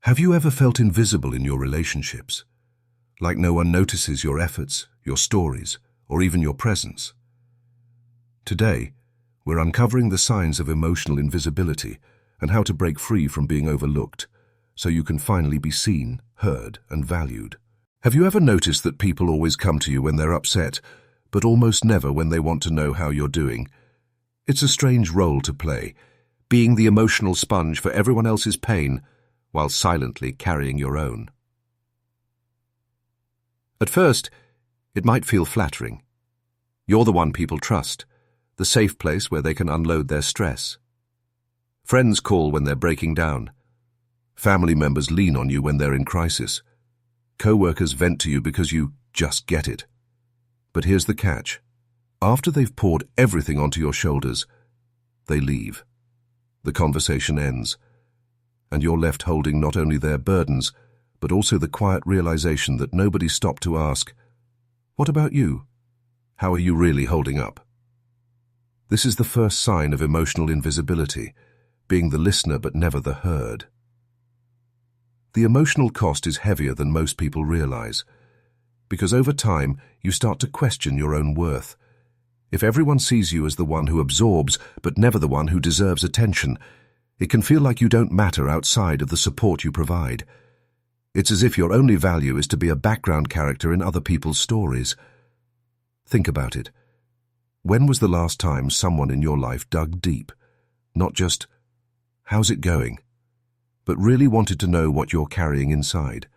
Have you ever felt invisible in your relationships? Like no one notices your efforts, your stories, or even your presence? Today, we're uncovering the signs of emotional invisibility and how to break free from being overlooked so you can finally be seen, heard, and valued. Have you ever noticed that people always come to you when they're upset, but almost never when they want to know how you're doing? It's a strange role to play, being the emotional sponge for everyone else's pain while silently carrying your own. At first, it might feel flattering. You're the one people trust, the safe place where they can unload their stress. Friends call when they're breaking down. Family members lean on you when they're in crisis. Co-workers vent to you because you just get it. But here's the catch. After they've poured everything onto your shoulders, they leave. The conversation ends, and you're left holding not only their burdens, but also the quiet realization that nobody stopped to ask, "What about you? How are you really holding up?" This is the first sign of emotional invisibility, being the listener but never the heard. The emotional cost is heavier than most people realize, because over time you start to question your own worth. If everyone sees you as the one who absorbs but never the one who deserves attention, it can feel like you don't matter outside of the support you provide. It's as if your only value is to be a background character in other people's stories. Think about it. When was the last time someone in your life dug deep? Not just, "How's it going?" but really wanted to know what you're carrying inside.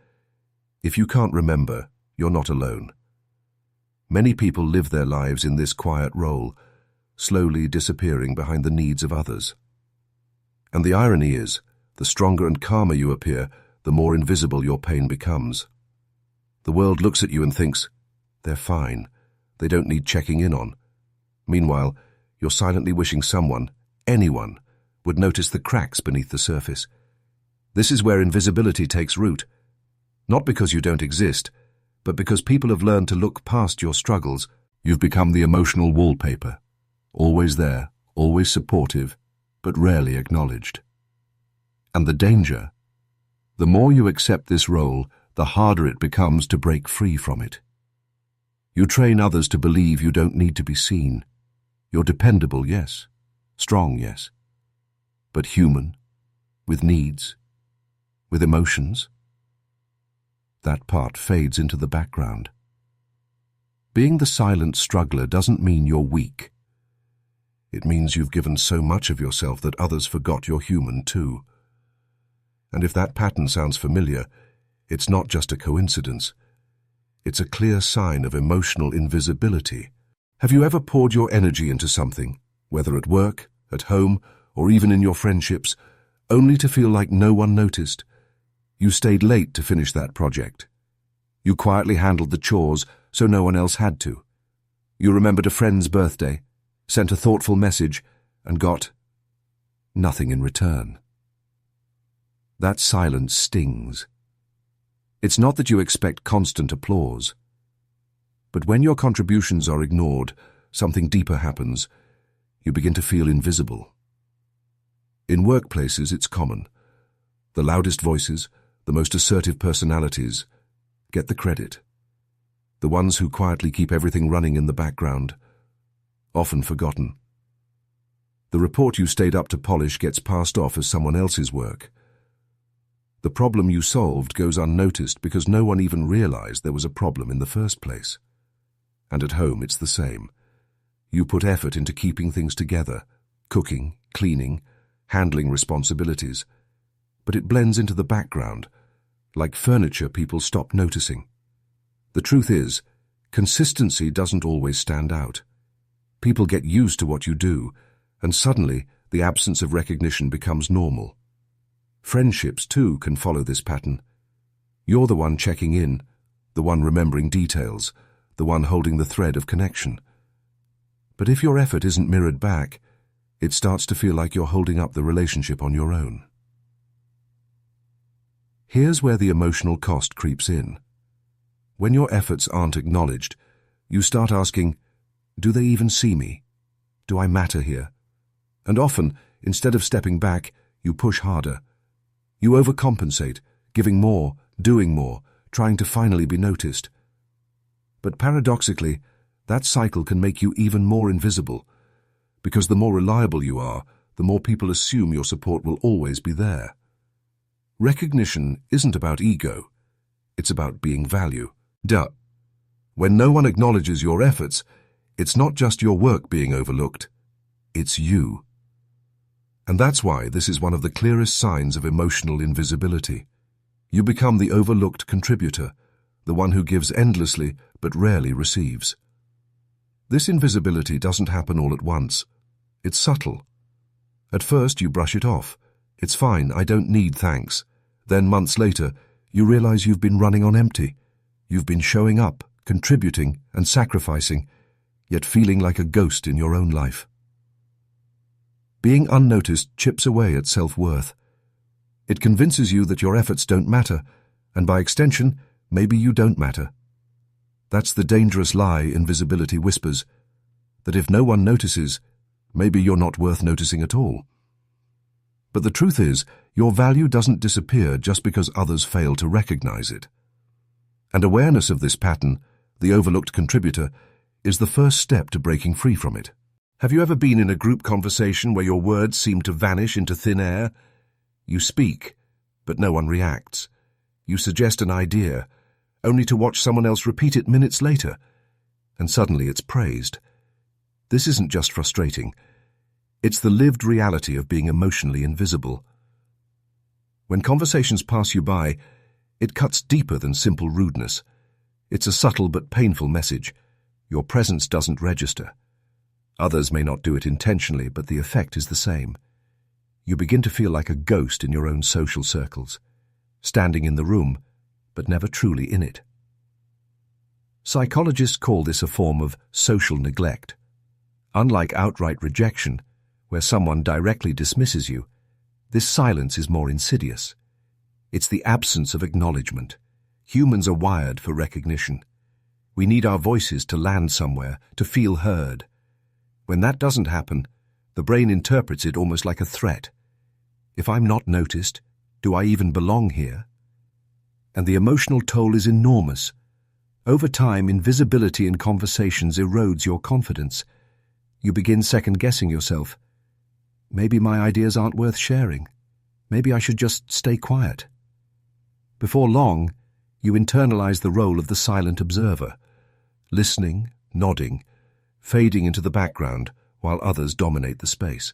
If you can't remember, you're not alone. Many people live their lives in this quiet role, slowly disappearing behind the needs of others. And the irony is, the stronger and calmer you appear, the more invisible your pain becomes. The world looks at you and thinks, "They're fine. They don't need checking in on." Meanwhile, you're silently wishing someone, anyone, would notice the cracks beneath the surface. This is where invisibility takes root. Not because you don't exist, but because people have learned to look past your struggles. You've become the emotional wallpaper, always there, always supportive, but rarely acknowledged. And the danger? The more you accept this role, the harder it becomes to break free from it. You train others to believe you don't need to be seen. You're dependable, yes. Strong, yes. But human, with needs, with emotions. That part fades into the background. Being the silent struggler doesn't mean you're weak. It means you've given so much of yourself that others forgot you're human too. And if that pattern sounds familiar, it's not just a coincidence. It's a clear sign of emotional invisibility. Have you ever poured your energy into something, whether at work, at home, or even in your friendships, only to feel like no one noticed? You stayed late to finish that project. You quietly handled the chores so no one else had to. You remembered a friend's birthday, sent a thoughtful message, and got nothing in return. That silence stings. It's not that you expect constant applause. But when your contributions are ignored, something deeper happens. You begin to feel invisible. In workplaces, it's common. The loudest voices, the most assertive personalities, get the credit. The ones who quietly keep everything running in the background, often forgotten. The report you stayed up to polish gets passed off as someone else's work. The problem you solved goes unnoticed because no one even realized there was a problem in the first place. And at home it's the same. You put effort into keeping things together, cooking, cleaning, handling responsibilities, but it blends into the background, like furniture people stop noticing. The truth is, consistency doesn't always stand out. People get used to what you do, and suddenly the absence of recognition becomes normal. Friendships, too, can follow this pattern. You're the one checking in, the one remembering details, the one holding the thread of connection. But if your effort isn't mirrored back, it starts to feel like you're holding up the relationship on your own. Here's where the emotional cost creeps in. When your efforts aren't acknowledged, you start asking, do they even see me? Do I matter here? And often, instead of stepping back, you push harder. You overcompensate, giving more, doing more, trying to finally be noticed. But paradoxically, that cycle can make you even more invisible, because the more reliable you are, the more people assume your support will always be there. Recognition isn't about ego, it's about being value. When no one acknowledges your efforts, it's not just your work being overlooked, it's you. And that's why this is one of the clearest signs of emotional invisibility. You become the overlooked contributor, the one who gives endlessly but rarely receives. This invisibility doesn't happen all at once. It's subtle. At first you brush it off. It's fine, I don't need thanks. Then months later, you realize you've been running on empty. You've been showing up, contributing and sacrificing, yet feeling like a ghost in your own life. Being unnoticed chips away at self-worth. It convinces you that your efforts don't matter, and by extension, maybe you don't matter. That's the dangerous lie invisibility whispers, that if no one notices, maybe you're not worth noticing at all. But the truth is, your value doesn't disappear just because others fail to recognize it. And awareness of this pattern, the overlooked contributor, is the first step to breaking free from it. Have you ever been in a group conversation where your words seem to vanish into thin air? You speak, but no one reacts. You suggest an idea, only to watch someone else repeat it minutes later, and suddenly it's praised. This isn't just frustrating. It's the lived reality of being emotionally invisible. When conversations pass you by, it cuts deeper than simple rudeness. It's a subtle but painful message. Your presence doesn't register. Others may not do it intentionally, but the effect is the same. You begin to feel like a ghost in your own social circles, standing in the room, but never truly in it. Psychologists call this a form of social neglect. Unlike outright rejection, where someone directly dismisses you, this silence is more insidious. It's the absence of acknowledgement. Humans are wired for recognition. We need our voices to land somewhere, to feel heard. When that doesn't happen, the brain interprets it almost like a threat. If I'm not noticed, do I even belong here? And the emotional toll is enormous. Over time, invisibility in conversations erodes your confidence. You begin second-guessing yourself. Maybe my ideas aren't worth sharing. Maybe I should just stay quiet. Before long, you internalize the role of the silent observer, listening, nodding, fading into the background while others dominate the space.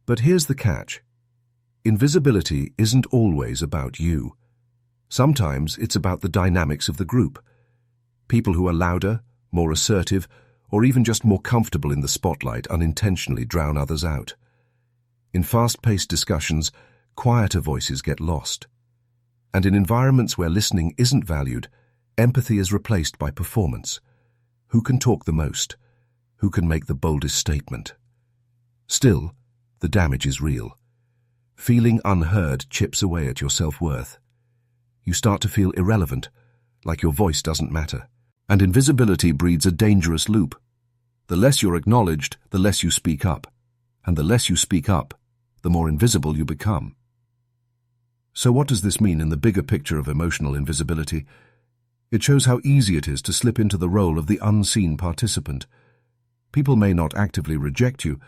But here's the catch. Invisibility isn't always about you. Sometimes it's about the dynamics of the group. People who are louder, more assertive, or even just more comfortable in the spotlight unintentionally drown others out. In fast-paced discussions, quieter voices get lost. And in environments where listening isn't valued, empathy is replaced by performance. Who can talk the most? Who can make the boldest statement? Still, the damage is real. Feeling unheard chips away at your self-worth. You start to feel irrelevant, like your voice doesn't matter. And invisibility breeds a dangerous loop. The less you're acknowledged, the less you speak up. And the less you speak up, the more invisible you become. So what does this mean in the bigger picture of emotional invisibility? It shows how easy it is to slip into the role of the unseen participant. People may not actively reject you,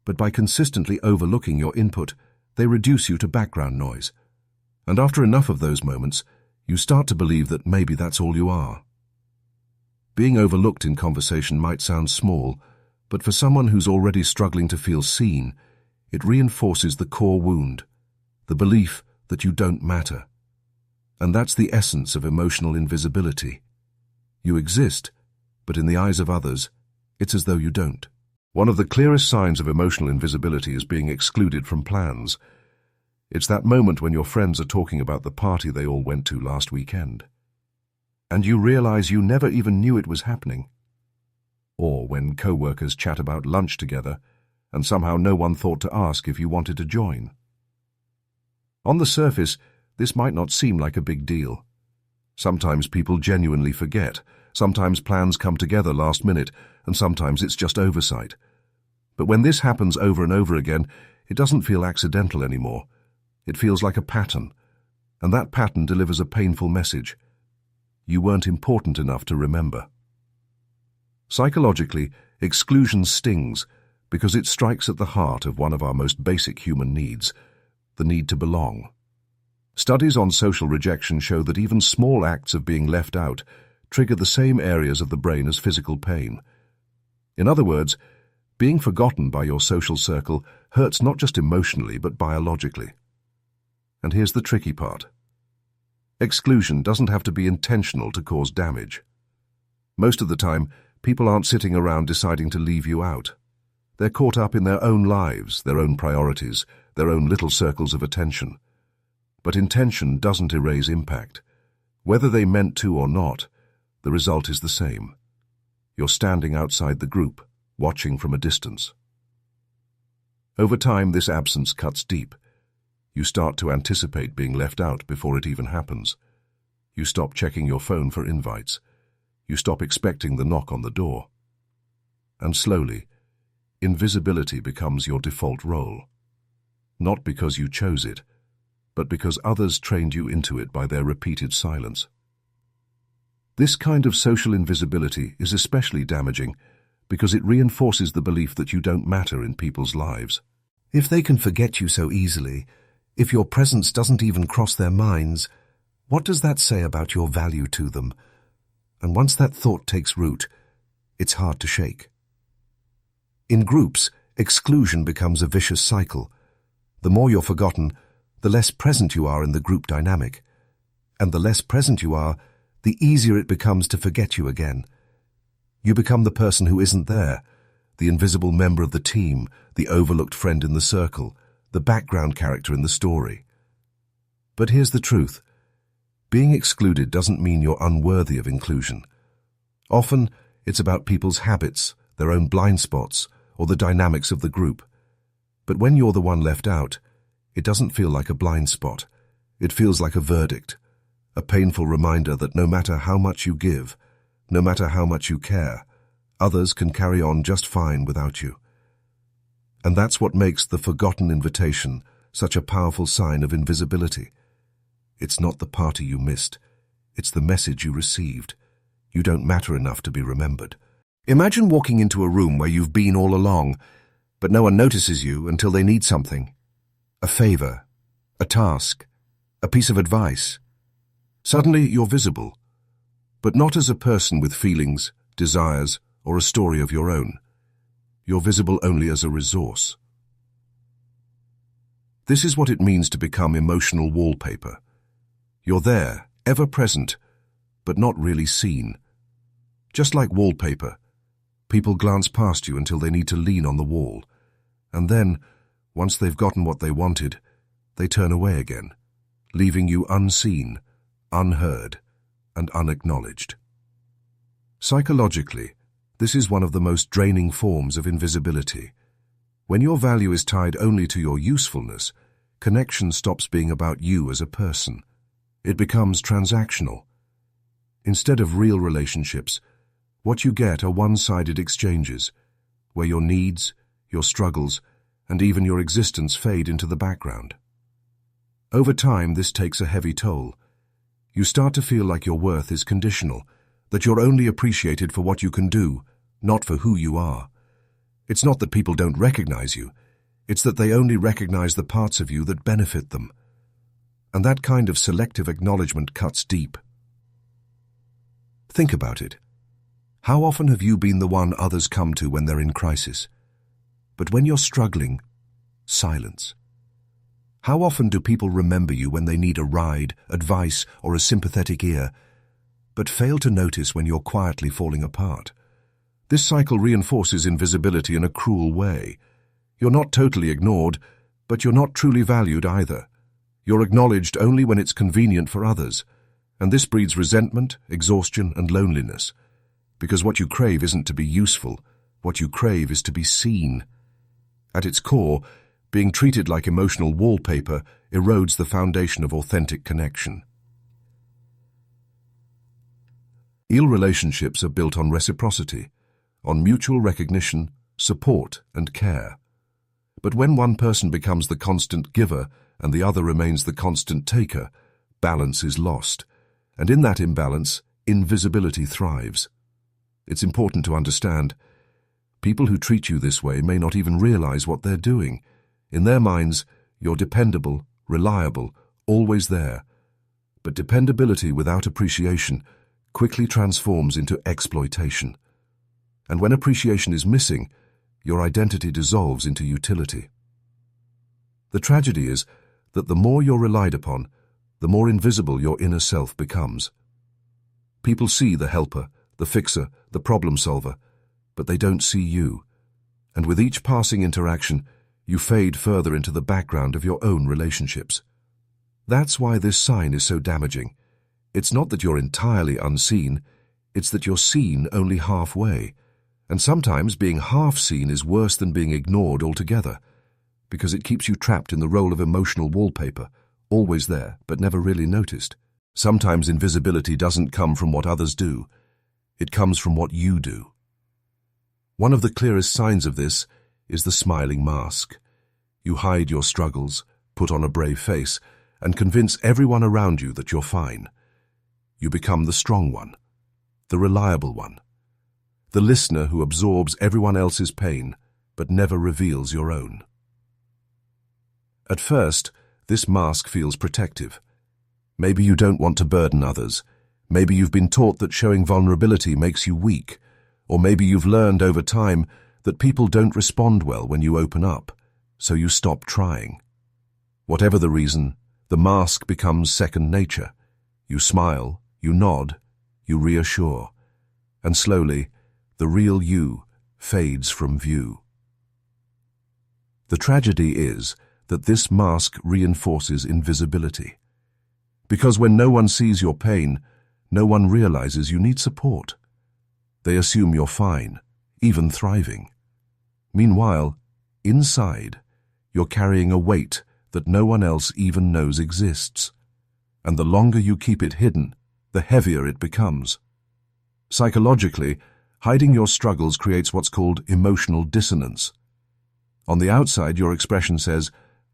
but by consistently overlooking your input, they reduce you to background noise. And after enough of those moments, you start to believe that maybe that's all you are. Being overlooked in conversation might sound small, but for someone who's already struggling to feel seen, it reinforces the core wound, the belief that you don't matter. And that's the essence of emotional invisibility. You exist, but in the eyes of others, it's as though you don't. One of the clearest signs of emotional invisibility is being excluded from plans. It's that moment when your friends are talking about the party they all went to last weekend, and you realize you never even knew it was happening. Or when co-workers chat about lunch together, and somehow no one thought to ask if you wanted to join. On the surface, this might not seem like a big deal. Sometimes people genuinely forget, sometimes plans come together last minute, and sometimes it's just oversight. But when this happens over and over again, it doesn't feel accidental anymore. It feels like a pattern, And that pattern delivers a painful message. You weren't important enough to remember. Psychologically, exclusion stings because it strikes at the heart of one of our most basic human needs, the need to belong. Studies on social rejection show that even small acts of being left out trigger the same areas of the brain as physical pain. In other words, being forgotten by your social circle hurts not just emotionally but biologically. And here's the tricky part. Exclusion doesn't have to be intentional to cause damage. Most of the time, people aren't sitting around deciding to leave you out. They're caught up in their own lives, their own priorities, their own little circles of attention. But intention doesn't erase impact. Whether they meant to or not, the result is the same. You're standing outside the group, watching from a distance. Over time, this absence cuts deep. You start to anticipate being left out before it even happens. You stop checking your phone for invites. You stop expecting the knock on the door. And slowly, invisibility becomes your default role. Not because you chose it, but because others trained you into it by their repeated silence. This kind of social invisibility is especially damaging because it reinforces the belief that you don't matter in people's lives. If they can forget you so easily, if your presence doesn't even cross their minds, what does that say about your value to them? And once that thought takes root, it's hard to shake. In groups, exclusion becomes a vicious cycle. The more you're forgotten, the less present you are in the group dynamic. And the less present you are, the easier it becomes to forget you again. You become the person who isn't there, the invisible member of the team, the overlooked friend in the circle, the background character in the story. But here's the truth. Being excluded doesn't mean you're unworthy of inclusion. Often, it's about people's habits, their own blind spots, or the dynamics of the group. But when you're the one left out, it doesn't feel like a blind spot. It feels like a verdict, a painful reminder that no matter how much you give, no matter how much you care, others can carry on just fine without you. And that's what makes the forgotten invitation such a powerful sign of invisibility. It's not the party you missed. It's the message you received. You don't matter enough to be remembered. Imagine walking into a room where you've been all along, but no one notices you until they need something. A favor, a task, a piece of advice. Suddenly you're visible, but not as a person with feelings, desires, or a story of your own. You're visible only as a resource. This is what it means to become emotional wallpaper. You're there, ever present, but not really seen. Just like wallpaper, people glance past you until they need to lean on the wall, and then, once they've gotten what they wanted, they turn away again, leaving you unseen, unheard, and unacknowledged. Psychologically, this is one of the most draining forms of invisibility. When your value is tied only to your usefulness, connection stops being about you as a person. It becomes transactional. Instead of real relationships, what you get are one-sided exchanges, where your needs, your struggles, and even your existence fade into the background. Over time, this takes a heavy toll. You start to feel like your worth is conditional, that you're only appreciated for what you can do, not for who you are. It's not that people don't recognize you, it's that they only recognize the parts of you that benefit them. And that kind of selective acknowledgement cuts deep. Think about it. How often have you been the one others come to when they're in crisis? But when you're struggling, silence. How often do people remember you when they need a ride, advice, or a sympathetic ear, but fail to notice when you're quietly falling apart? This cycle reinforces invisibility in a cruel way. You're not totally ignored, but you're not truly valued either. You're acknowledged only when it's convenient for others, and this breeds resentment, exhaustion, and loneliness. Because what you crave isn't to be useful, what you crave is to be seen. At its core, being treated like emotional wallpaper erodes the foundation of authentic connection. Real relationships are built on reciprocity, on mutual recognition, support, and care. But when one person becomes the constant giver and the other remains the constant taker, balance is lost, and in that imbalance, invisibility thrives. It's important to understand, people who treat you this way may not even realize what they're doing. In their minds, you're dependable, reliable, always there. But dependability without appreciation quickly transforms into exploitation. And when appreciation is missing, your identity dissolves into utility. The tragedy is that the more you're relied upon, the more invisible your inner self becomes. People see the helper, the fixer, the problem solver, but they don't see you. And with each passing interaction, you fade further into the background of your own relationships. That's why this sign is so damaging. It's not that you're entirely unseen, it's that you're seen only halfway. And sometimes being half seen is worse than being ignored altogether, because it keeps you trapped in the role of emotional wallpaper, always there, but never really noticed. Sometimes invisibility doesn't come from what others do. It comes from what you do. One of the clearest signs of this is the smiling mask. You hide your struggles, put on a brave face, and convince everyone around you that you're fine. You become the strong one, the reliable one, the listener who absorbs everyone else's pain but never reveals your own. At first, this mask feels protective. Maybe you don't want to burden others. Maybe you've been taught that showing vulnerability makes you weak. Or maybe you've learned over time that people don't respond well when you open up, so you stop trying. Whatever the reason, the mask becomes second nature. You smile, you nod, you reassure, and slowly, the real you fades from view. The tragedy is that this mask reinforces invisibility. Because when no one sees your pain, no one realizes you need support. They assume you're fine, even thriving. Meanwhile, inside, you're carrying a weight that no one else even knows exists. And the longer you keep it hidden, the heavier it becomes. Psychologically, hiding your struggles creates what's called emotional dissonance. On the outside, your expression says,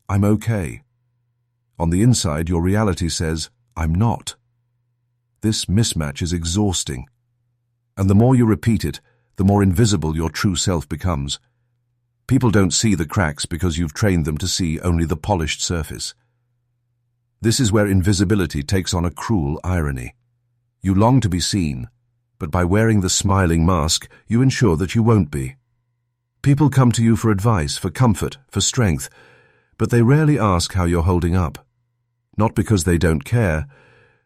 "I'm okay." On the inside, your reality says, "I'm not." This mismatch is exhausting. And the more you repeat it, the more invisible your true self becomes. People don't see the cracks because you've trained them to see only the polished surface. This is where invisibility takes on a cruel irony. You long to be seen, but by wearing the smiling mask, you ensure that you won't be. People come to you for advice, for comfort, for strength, but they rarely ask how you're holding up. Not because they don't care,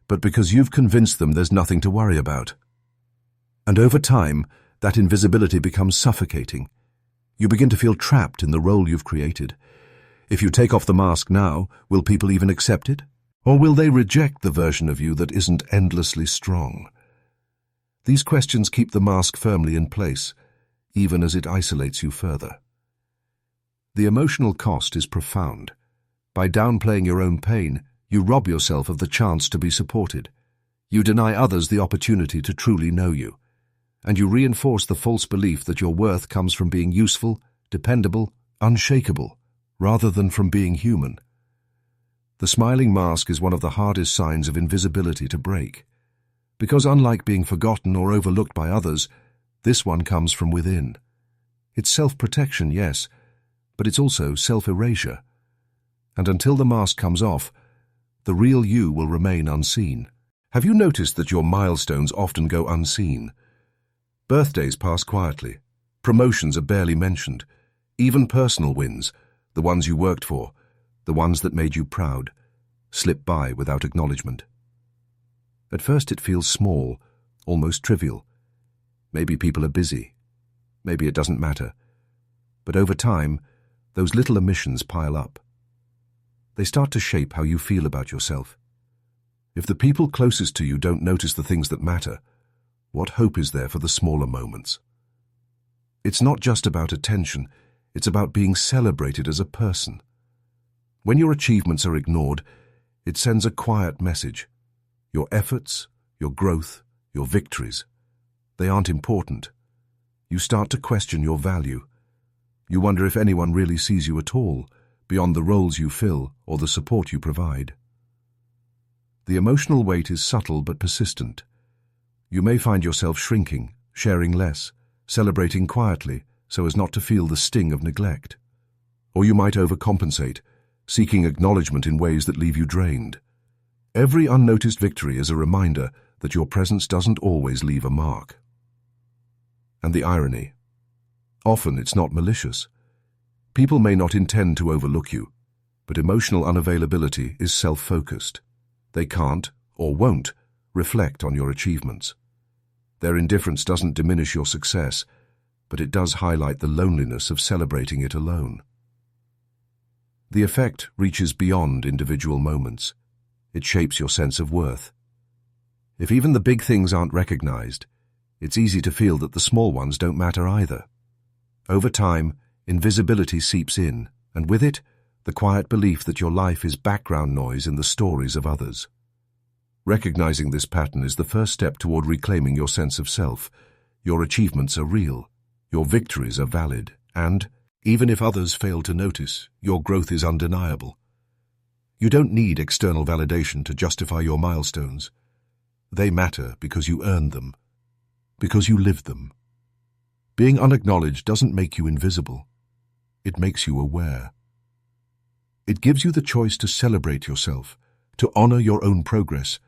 but because you've convinced them there's nothing to worry about. And over time, that invisibility becomes suffocating. You begin to feel trapped in the role you've created. If you take off the mask now, will people even accept it? Or will they reject the version of you that isn't endlessly strong? These questions keep the mask firmly in place, even as it isolates you further. The emotional cost is profound. By downplaying your own pain, you rob yourself of the chance to be supported. You deny others the opportunity to truly know you. And you reinforce the false belief that your worth comes from being useful, dependable, unshakable, rather than from being human. The smiling mask is one of the hardest signs of invisibility to break. Because unlike being forgotten or overlooked by others, this one comes from within. It's self-protection, yes, but it's also self-erasure. And until the mask comes off, the real you will remain unseen. Have you noticed that your milestones often go unseen? Birthdays pass quietly. Promotions are barely mentioned. Even personal wins, the ones you worked for, the ones that made you proud, slip by without acknowledgement. At first it feels small, almost trivial. Maybe people are busy. Maybe it doesn't matter. But over time, those little omissions pile up. They start to shape how you feel about yourself. If the people closest to you don't notice the things that matter, what hope is there for the smaller moments? It's not just about attention, it's about being celebrated as a person. When your achievements are ignored, it sends a quiet message. Your efforts, your growth, your victories, they aren't important. You start to question your value. You wonder if anyone really sees you at all, beyond the roles you fill or the support you provide. The emotional weight is subtle but persistent. You may find yourself shrinking, sharing less, celebrating quietly so as not to feel the sting of neglect. Or you might overcompensate, seeking acknowledgement in ways that leave you drained. Every unnoticed victory is a reminder that your presence doesn't always leave a mark. And the irony. Often it's not malicious. People may not intend to overlook you, but emotional unavailability is self-focused. They can't, or won't, reflect on your achievements. Their indifference doesn't diminish your success, but it does highlight the loneliness of celebrating it alone. The effect reaches beyond individual moments. It shapes your sense of worth. If even the big things aren't recognized, it's easy to feel that the small ones don't matter either. Over time, invisibility seeps in, and with it, the quiet belief that your life is background noise in the stories of others. Recognizing this pattern is the first step toward reclaiming your sense of self. Your achievements are real, your victories are valid, and, even if others fail to notice, your growth is undeniable. You don't need external validation to justify your milestones. They matter because you earned them, because you lived them. Being unacknowledged doesn't make you invisible. It makes you aware. It gives you the choice to celebrate yourself, to honor your own progress,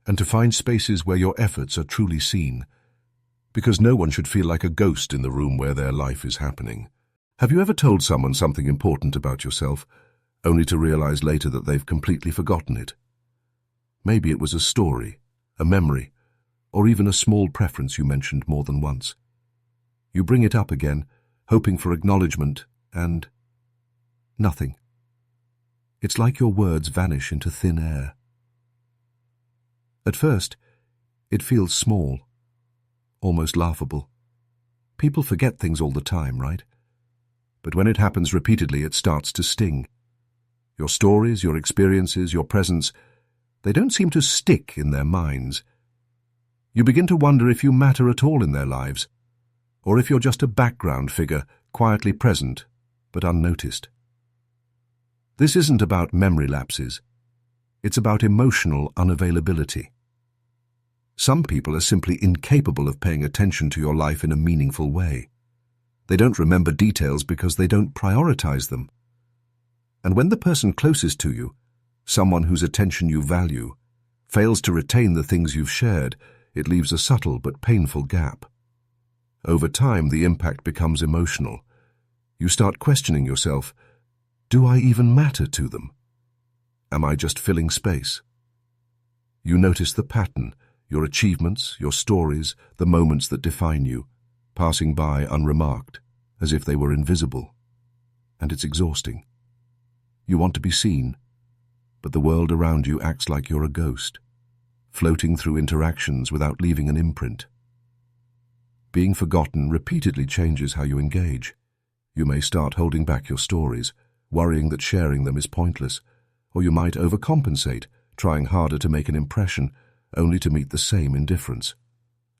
and to find spaces where your efforts are truly seen. Because no one should feel like a ghost in the room where their life is happening. Have you ever told someone something important about yourself, only to realize later that they've completely forgotten it? Maybe it was a story, a memory, or even a small preference you mentioned more than once. You bring it up again, hoping for acknowledgement, and nothing. It's like your words vanish into thin air. At first, it feels small, almost laughable. People forget things all the time, right? But when it happens repeatedly, it starts to sting. Your stories, your experiences, your presence, they don't seem to stick in their minds. You begin to wonder if you matter at all in their lives, or if you're just a background figure, quietly present, but unnoticed. This isn't about memory lapses. It's about emotional unavailability. Some people are simply incapable of paying attention to your life in a meaningful way. They don't remember details because they don't prioritize them. And when the person closest to you, someone whose attention you value, fails to retain the things you've shared, it leaves a subtle but painful gap. Over time, the impact becomes emotional. You start questioning yourself, do I even matter to them? Am I just filling space? You notice the pattern, your achievements, your stories, the moments that define you, passing by unremarked, as if they were invisible. And it's exhausting. You want to be seen, but the world around you acts like you're a ghost, floating through interactions without leaving an imprint. Being forgotten repeatedly changes how you engage. You may start holding back your stories, worrying that sharing them is pointless, or you might overcompensate, trying harder to make an impression, only to meet the same indifference.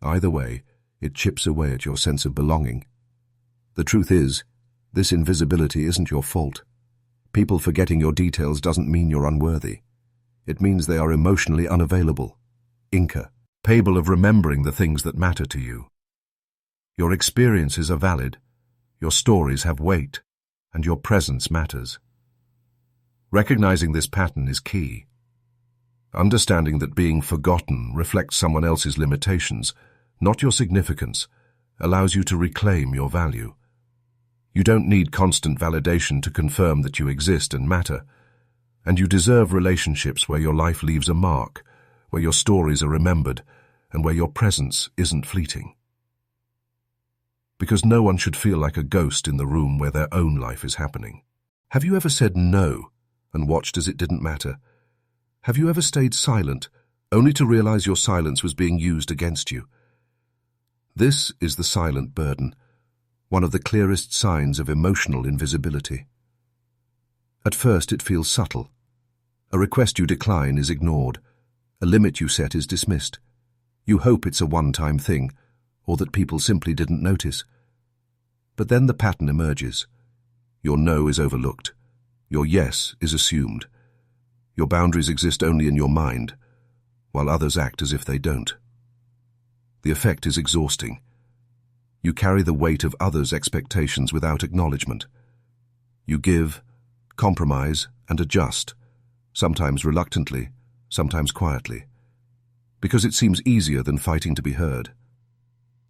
Either way, it chips away at your sense of belonging. The truth is, this invisibility isn't your fault. People forgetting your details doesn't mean you're unworthy. It means they are emotionally unavailable, incapable of remembering the things that matter to you. Your experiences are valid, your stories have weight, and your presence matters. Recognizing this pattern is key. Understanding that being forgotten reflects someone else's limitations, not your significance, allows you to reclaim your value. You don't need constant validation to confirm that you exist and matter, and you deserve relationships where your life leaves a mark, where your stories are remembered, and where your presence isn't fleeting. Because no one should feel like a ghost in the room where their own life is happening. Have you ever said no and watched as it didn't matter? Have you ever stayed silent, only to realize your silence was being used against you? This is the silent burden, one of the clearest signs of emotional invisibility. At first it feels subtle. A request you decline is ignored. A limit you set is dismissed. You hope it's a one-time thing, or that people simply didn't notice. But then the pattern emerges. Your no is overlooked. Your yes is assumed. Your boundaries exist only in your mind, while others act as if they don't. The effect is exhausting. You carry the weight of others' expectations without acknowledgement. You give, compromise, and adjust, sometimes reluctantly, sometimes quietly, because it seems easier than fighting to be heard.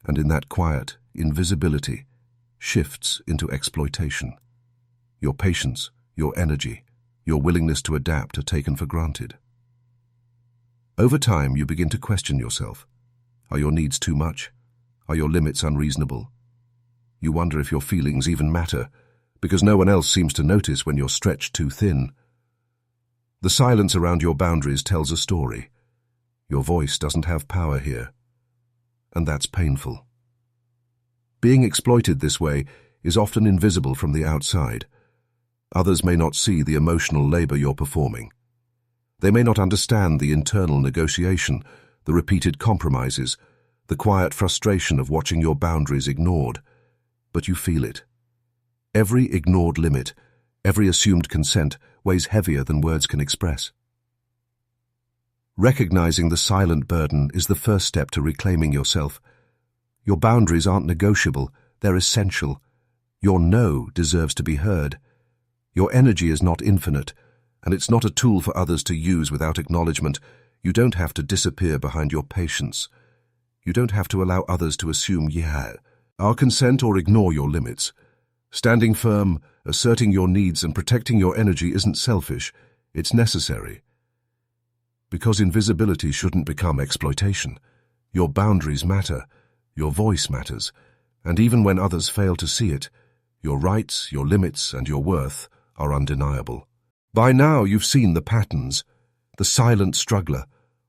And in that quiet, invisibility shifts into exploitation. Your patience, your energy, your willingness to adapt are taken for granted. Over time, you begin to question yourself. Are your needs too much? Are your limits unreasonable? You wonder if your feelings even matter, because no one else seems to notice when you're stretched too thin. The silence around your boundaries tells a story. Your voice doesn't have power here, and that's painful. Being exploited this way is often invisible from the outside. Others may not see the emotional labor you're performing. They may not understand the internal negotiation, the repeated compromises, the quiet frustration of watching your boundaries ignored, but you feel it. Every ignored limit, every assumed consent weighs heavier than words can express. Recognizing the silent burden is the first step to reclaiming yourself. Your boundaries aren't negotiable, they're essential. Your no deserves to be heard. Your energy is not infinite, and it's not a tool for others to use without acknowledgement. You don't have to disappear behind your patience. You don't have to allow others to assume, our consent or ignore your limits. Standing firm, asserting your needs and protecting your energy isn't selfish, it's necessary. Because invisibility shouldn't become exploitation. Your boundaries matter, your voice matters, and even when others fail to see it, your rights, your limits, and your worth are undeniable. By now you've seen the patterns, the silent struggler,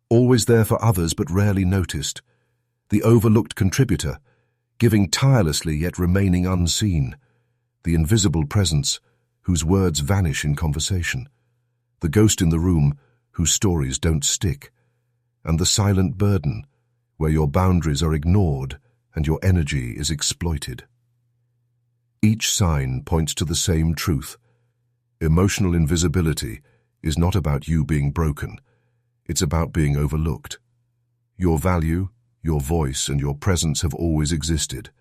always there for others but rarely noticed, the overlooked contributor, giving tirelessly yet remaining unseen, the invisible presence whose words vanish in conversation, the ghost in the room whose stories don't stick, and the silent burden where your boundaries are ignored and your energy is exploited. Each sign points to the same truth. Emotional invisibility is not about you being broken. It's about being overlooked. Your value, your voice, and your presence have always existed.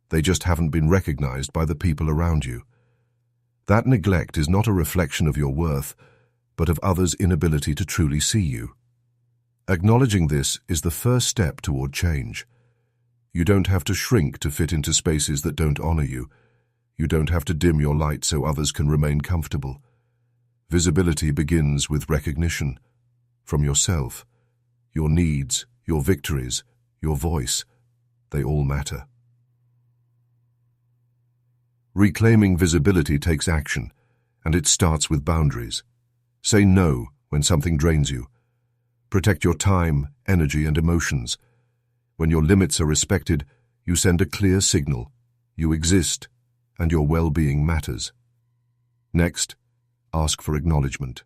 They just haven't been recognized by the people around you. That neglect is not a reflection of your worth, but of others' inability to truly see you. Acknowledging this is the first step toward change. You don't have to shrink to fit into spaces that don't honor you. You don't have to dim your light so others can remain comfortable. Visibility begins with recognition from yourself. Your needs, your victories, your voice, they all matter. Reclaiming visibility takes action, and it starts with boundaries. Say no when something drains you. Protect your time, energy, and emotions. When your limits are respected, you send a clear signal. You exist, and your well-being matters. Next, ask for acknowledgement.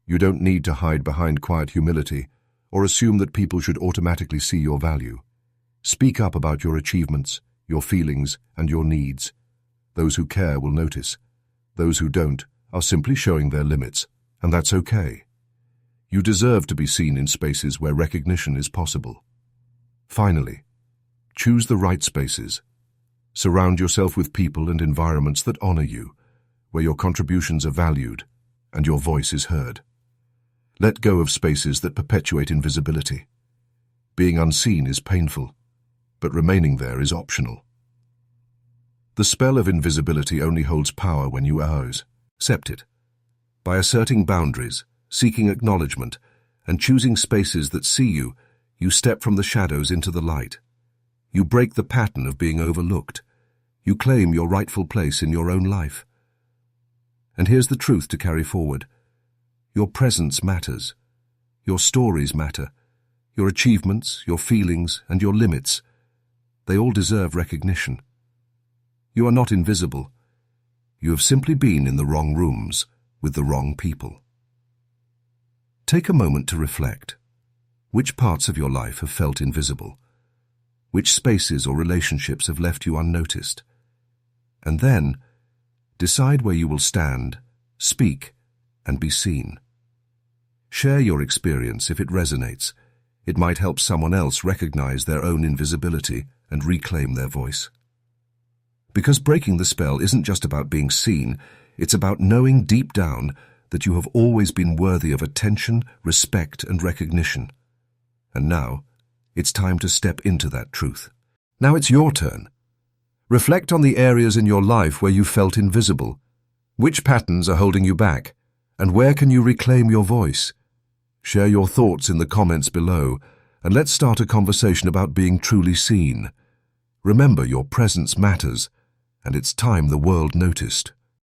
You don't need to hide behind quiet humility or assume that people should automatically see your value. Speak up about your achievements, your feelings, and your needs. Those who care will notice. Those who don't are simply showing their limits, and that's okay. You deserve to be seen in spaces where recognition is possible. Finally, choose the right spaces. Surround yourself with people and environments that honor you, where your contributions are valued and your voice is heard. Let go of spaces that perpetuate invisibility. Being unseen is painful, but remaining there is optional. The spell of invisibility only holds power when you accept it. By asserting boundaries, seeking acknowledgement, and choosing spaces that see you, you step from the shadows into the light. You break the pattern of being overlooked. You claim your rightful place in your own life. And here's the truth to carry forward. Your presence matters. Your stories matter. Your achievements, your feelings, and your limits, they all deserve recognition. You are not invisible. You have simply been in the wrong rooms with the wrong people. Take a moment to reflect. Which parts of your life have felt invisible? Which spaces or relationships have left you unnoticed? And then, decide where you will stand, speak, and be seen. Share your experience if it resonates. It might help someone else recognize their own invisibility and reclaim their voice. Because breaking the spell isn't just about being seen, it's about knowing deep down that you have always been worthy of attention, respect, and recognition. And now, it's time to step into that truth. Now it's your turn. Reflect on the areas in your life where you felt invisible. Which patterns are holding you back? And where can you reclaim your voice? Share your thoughts in the comments below, and let's start a conversation about being truly seen. Remember, your presence matters, and it's time the world noticed.